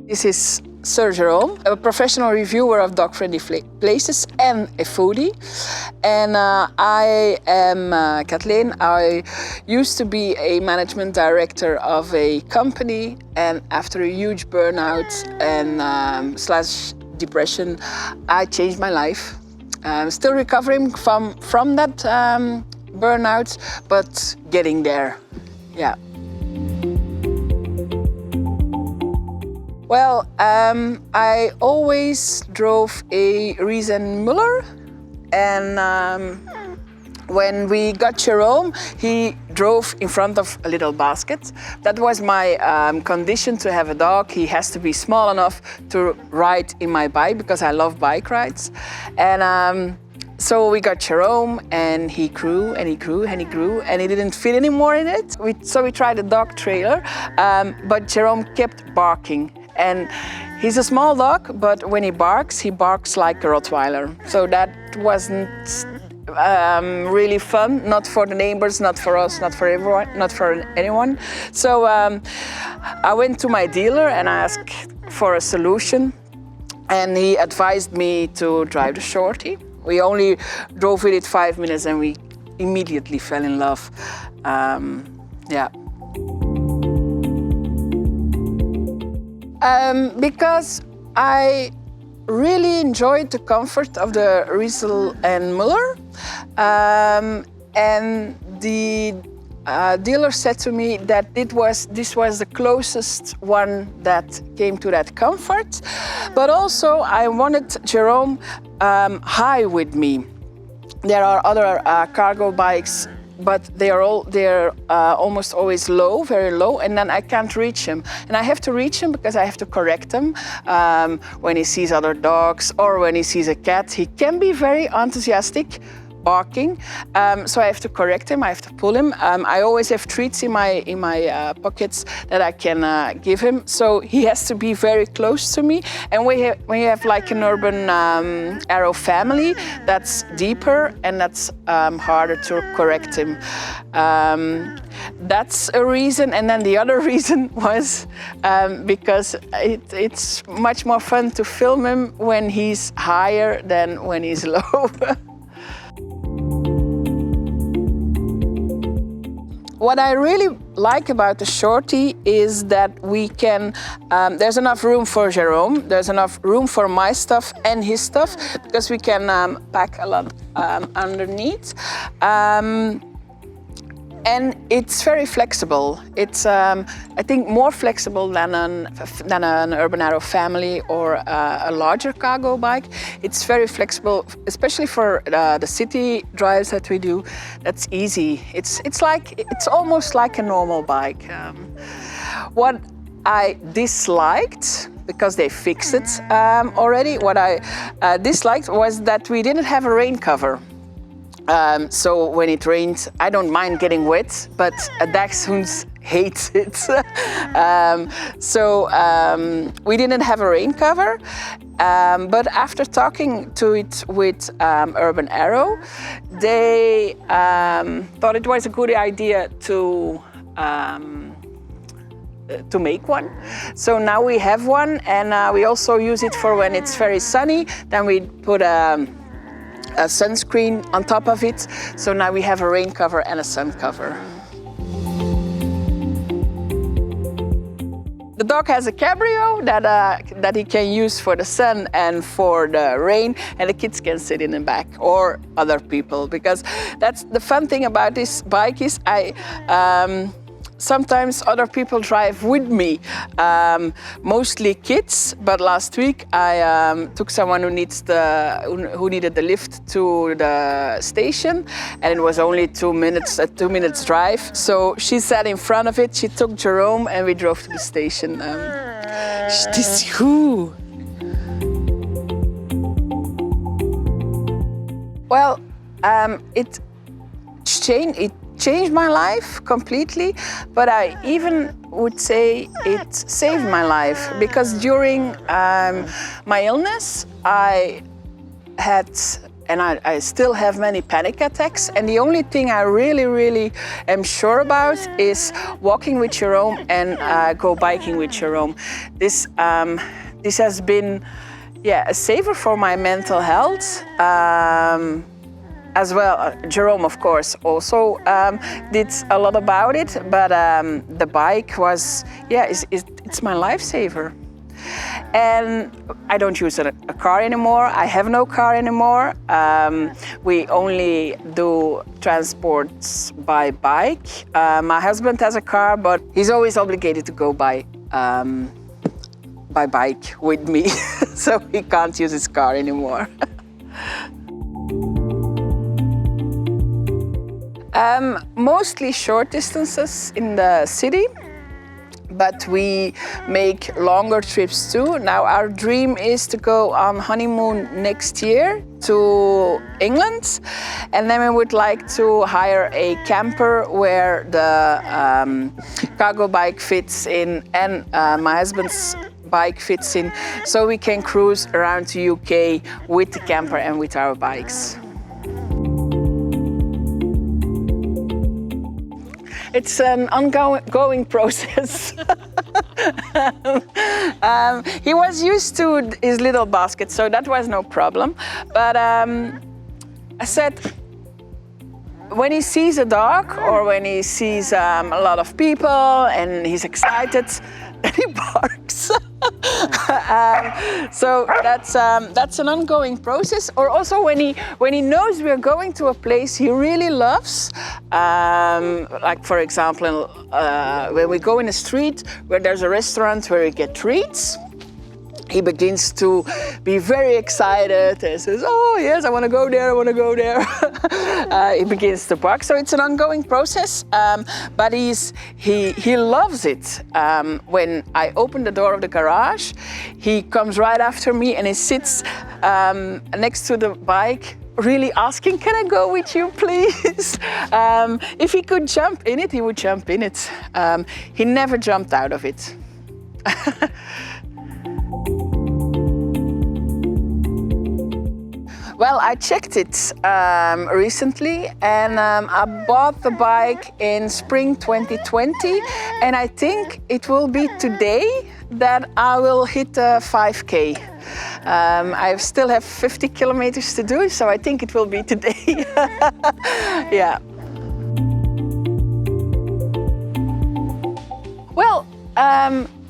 This is Sir Jerom, a professional reviewer of dog-friendly places and a foodie. And I am Kathleen. I used to be a management director of a company, and after a huge burnout and slash depression, I changed my life. I'm still recovering from that burnout, but getting there, yeah. Well, I always drove a Riesenmüller, and when we got Jerom, he drove in front of a little basket. That was my condition to have a dog. He has to be small enough to ride in my bike because I love bike rides. And so we got Jerom, and he grew and he grew and he grew, and he didn't fit anymore in it. So we tried a dog trailer, but Jerom kept barking. And he's a small dog, but when he barks like a Rottweiler. So that wasn't really fun, not for the neighbors, not for us, not for everyone, not for anyone. So I went to my dealer and I asked for a solution, and he advised me to drive the Shorty. We only drove with it 5 minutes and we immediately fell in love. Yeah. Because I really enjoyed the comfort of the Riesel and Müller, and the dealer said to me that this was the closest one that came to that comfort, but also I wanted Jerom high with me. There are other cargo bikes, but they're almost always low, very low, and then I can't reach him. And I have to reach him because I have to correct him when he sees other dogs or when he sees a cat. He can be very enthusiastic, barking, so I have to correct him, I have to pull him. I always have treats in my pockets that I can give him, so he has to be very close to me. And we have like an Urban Arrow family that's deeper and that's harder to correct him. That's a reason, and then the other reason was because it's much more fun to film him when he's higher than when he's low. What I really like about the Shorty is that we can, there's enough room for Jerom, there's enough room for my stuff and his stuff, because we can pack a lot underneath. And it's very flexible. It's, I think, more flexible than an Urban Arrow family or a larger cargo bike. It's very flexible, especially for the city drives that we do. That's easy. It's almost like a normal bike. What I disliked, because they fixed it already, what I disliked was that we didn't have a rain cover. So when it rains, I don't mind getting wet, but dachshunds hate it. We didn't have a rain cover, but after talking to it with Urban Arrow, they thought it was a good idea to make one. So now we have one, and we also use it for when it's very sunny. Then we put a sunscreen on top of it. So now we have a rain cover and a sun cover. The dog has a cabrio that he can use for the sun and for the rain, and the kids can sit in the back, or other people, because that's the fun thing about this bike is sometimes other people drive with me, mostly kids. But last week I took someone who needed the lift to the station, and it was only 2 minutes, a 2 minutes drive. So she sat in front of it. She took Jerom, and we drove to the station. This who? Well, it changed my life completely, but I even would say it saved my life, because during my illness I had and I still have many panic attacks. And the only thing I really am sure about is walking with Jerom and go biking with Jerom. This has been, a saver for my mental health. As well, Jerom, of course, also did a lot about it, but the bike was, it's my lifesaver. And I don't use a car anymore. I have no car anymore. We only do transports by bike. My husband has a car, but he's always obligated to go by bike with me, so he can't use his car anymore. Mostly short distances in the city, but we make longer trips too. Now our dream is to go on honeymoon next year to England, and then we would like to hire a camper where the cargo bike fits in and my husband's bike fits in, so we can cruise around the UK with the camper and with our bikes. It's an ongoing process. He was used to his little basket, so that was no problem. But I said, when he sees a dog or when he sees a lot of people and he's excited, then he barks. So that's an ongoing process. Or also when he knows we're going to a place he really loves, like for example, when we go in a street where there's a restaurant where we get treats, he begins to be very excited and says, "Oh yes, I want to go there, I want to go there." He begins to bark. So it's an ongoing process, but he loves it. When I open the door of the garage, he comes right after me and he sits next to the bike, really asking, "Can I go with you, please?" If he could jump in it, he would jump in it. He never jumped out of it. Well, I checked it recently, and I bought the bike in spring 2020, and I think it will be today that I will hit 5K. I still have 50 kilometers to do, so I think it will be today. Yeah. Well,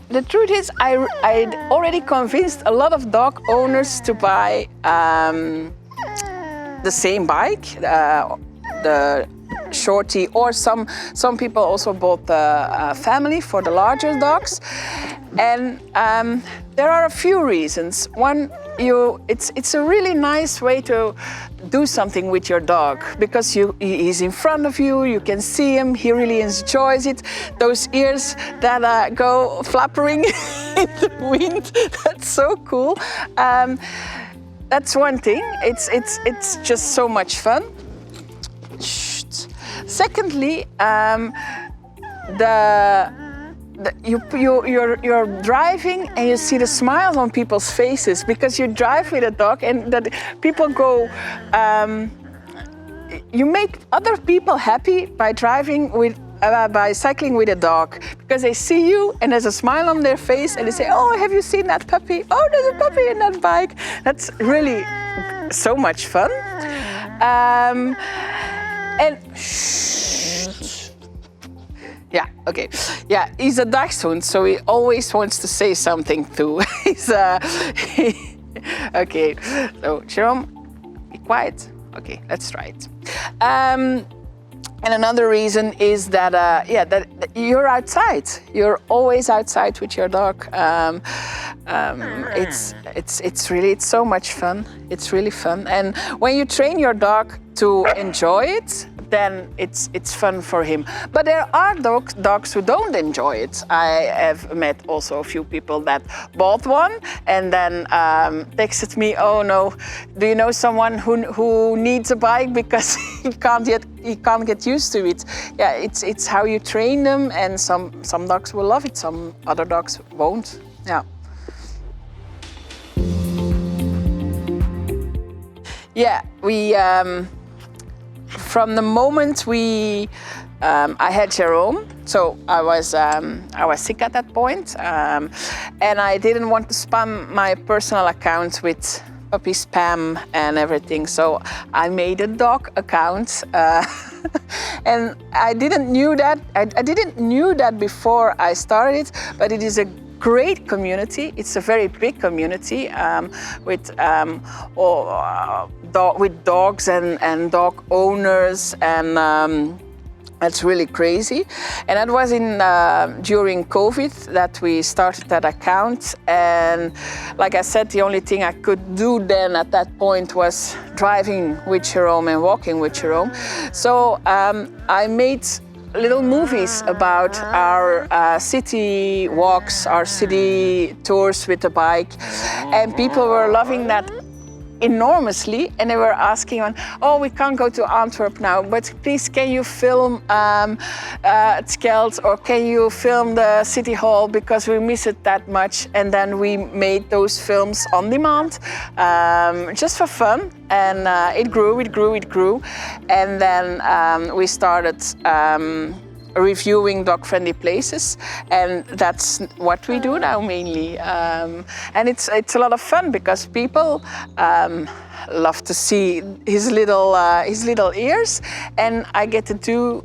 the truth is, I'd already convinced a lot of dog owners to buy the same bike, the Shorty, or some people also bought the family for the larger dogs. And there are a few reasons. One, it's a really nice way to do something with your dog, because he's in front of you, you can see him, he really enjoys it. Those ears that go flappering in the wind, that's so cool. That's one thing, it's just so much fun. Secondly, you're driving and you see the smiles on people's faces, because you drive with a dog and that people go, you make other people happy by driving with, by cycling with a dog, because they see you and there's a smile on their face and they say, "Oh, have you seen that puppy? Oh, there's a puppy in that bike." That's really so much fun. And yeah, okay. Yeah, he's a dachshund, so he always wants to say something too. Okay, so Jerom, be quiet. Okay, let's try it. And another reason is that, that you're outside. You're always outside with your dog. It's so much fun. It's really fun. And when you train your dog to enjoy it, then it's fun for him. But there are dogs who don't enjoy it. I have met also a few people that bought one and then texted me, "Oh no, do you know someone who needs a bike because he can't get used to it?" Yeah, it's how you train them, and some dogs will love it, some other dogs won't. Yeah. Yeah, we from the moment I had Jerom, so I was sick at that point, and I didn't want to spam my personal account with puppy spam and everything, so I made a dog account, and I didn't knew that before I started, but it is a great community. It's a very big community with dogs and dog owners, and it's really crazy. And that was during COVID that we started that account. And like I said, the only thing I could do then at that point was driving with Jerom and walking with Jerom. So I made little movies about our city walks, our city tours with the bike, and people were loving that enormously, and they were asking, "Oh, we can't go to Antwerp now, but please can you film Skeld, or can you film the city hall, because we miss it that much." And then we made those films on demand, just for fun, and it grew, and then we started reviewing dog-friendly places, and that's what we do now mainly. And it's a lot of fun because people love to see his little ears, and I get to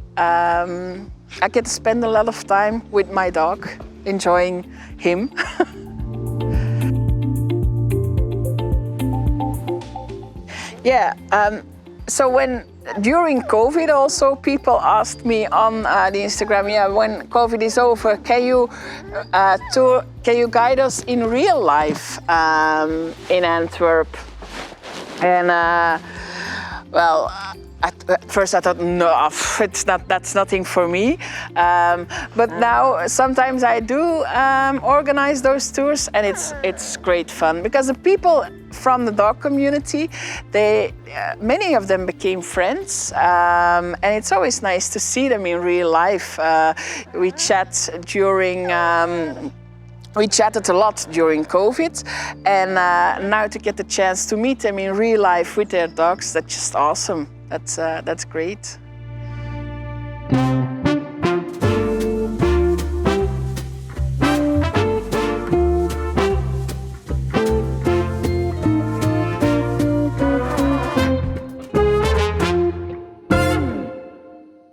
spend a lot of time with my dog, enjoying him. Yeah. So during COVID also, people asked me on the Instagram, when COVID is over, can you guide us in real life in Antwerp? And well, at first I thought, no, that's nothing for me. But now sometimes I do organize those tours, and it's great fun because the people from the dog community, many of them became friends, and it's always nice to see them in real life. We chatted a lot during COVID, and now to get the chance to meet them in real life with their dogs, that's just awesome. That's great.